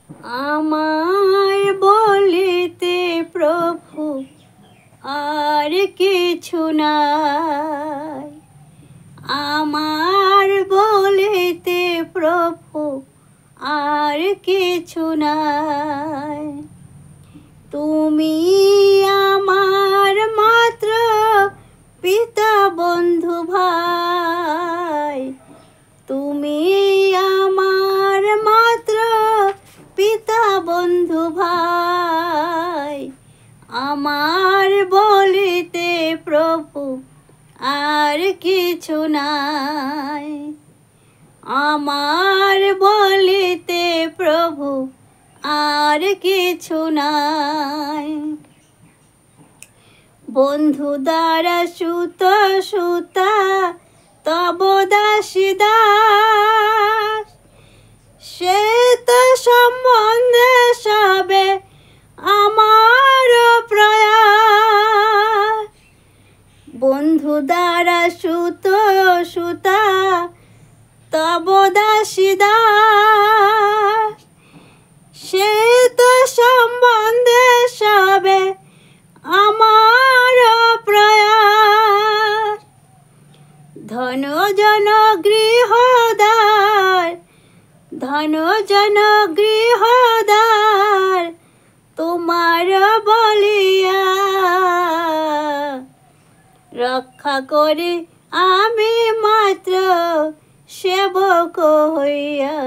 আমার বলিতে প্রভু আর কিছু নাই, আমার বলিতে প্রভু আর কিছু নাই। তুমি আমার মাত্র পিতা বন্ধু ভাই, তুমি আমার মাত্র পিতা বন্ধু ভাই। আমার বলিতে প্রভু আর কিছু নাই, আমার বলিতে প্রভু আর কিছু নাই। বন্ধু দ্বারা সুত সুতা তব দাসী দাস, সে তো সম্বন্ধে সবে আমার প্রয়াস। বন্ধু দ্বারা সুত সুতা তব দাসী দাস, সে তো সম্বন্ধে সবে আমার প্রয়াস। ধন জন গৃহদার, ধন জন গৃহদার তোমার বলিয়া, রক্ষা করি আমি মাত্র সেবক হইয়া,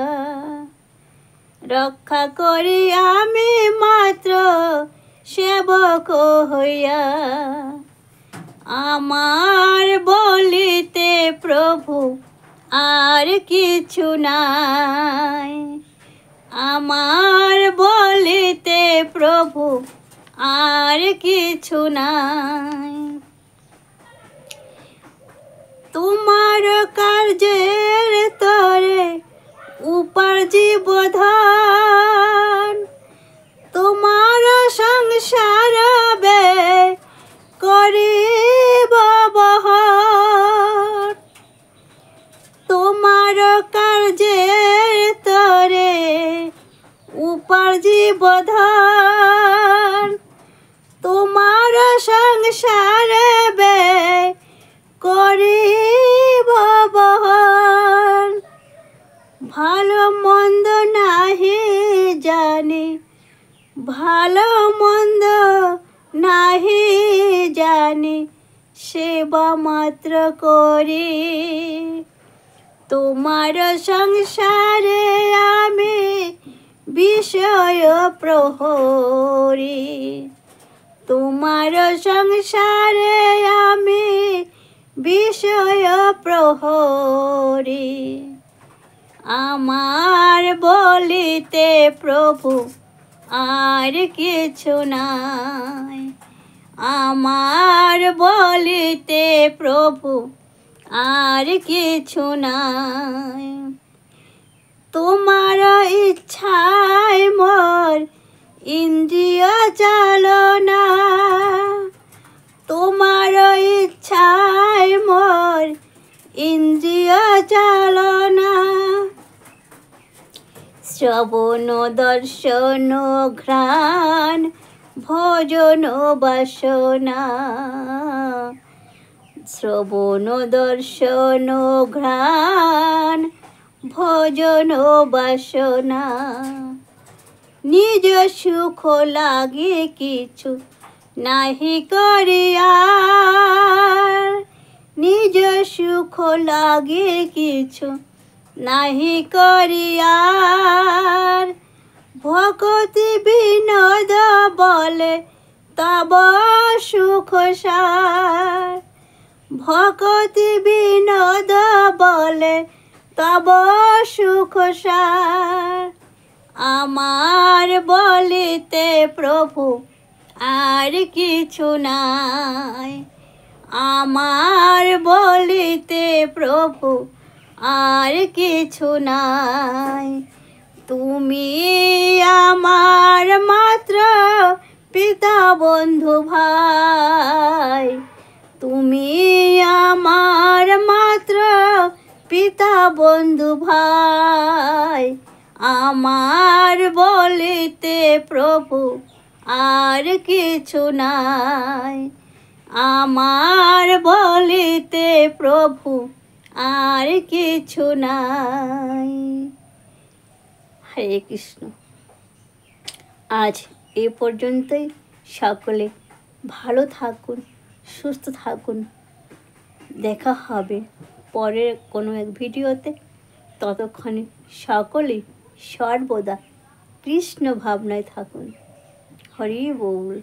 রক্ষা করি আমি মাত্র সেবক হইয়া। আমার বলিতে প্রভু আর কিছু নাই, আমার বলিতে প্রভু আর কিছু নাই। তোমার কার্যের তরে উপার্জিব ধন, তোমার সংসার ব্যয় করিব বহন। তোমার কার্যের তরে উপার্জিব ধন, তোমার সংসার ব্যয় করিব বহন। ভালো মন্দ নাহি জানি, ভালো মন্দ নাহি জানি, সেবা মাত্র করি। তোমার সংসারে আমি বিষয় প্রহরী, তোমার সংসারে আমি বিষয় প্রহরী। আমার বলিতে প্রভু আর কিছু নাই, আমার বলিতে প্রভু আর কিছু নাই। তোমার ইচ্ছায় মোর ইন্দ্রিয় চালনা, তোমার ইচ্ছায় মোর ইন্দ্রিয় চালনা। শ্রবণ দর্শন ঘ্রাণ ভোজন বাসনা, শ্রবণ দর্শন ঘ্রাণ ভোজন বাসনা। নিজ সুখ লাগে কিছু নাহি করিয়ার, নিজ সুখ লাগে কিছু নাহি করিয়ার। ভকতি বিনোদ বলে তব সুখ সার, ভকতি বিনোদ বলে তব সুখ সার। আমার বলিতে প্রভু আর কিছু নাই, আমার বলিতে প্রভু আর কিছু নাই। তুমি আমার মাত্র পিতা বন্ধু ভাই, তুমি আমার মাত্র পিতা বন্ধু ভাই। আমার বলিতে প্রভু আর কিছু নাই, আমার বলিতে প্রভু আর কিছু নাই। হরে কৃষ্ণ। আজ এ পর্যন্তই। সকলে ভালো থাকুন, সুস্থ থাকুন। দেখা হবে পরের কোনো এক ভিডিওতে। ততক্ষণে সকলেই সর্বদা কৃষ্ণ ভাবনায় থাকুন। হরি বল।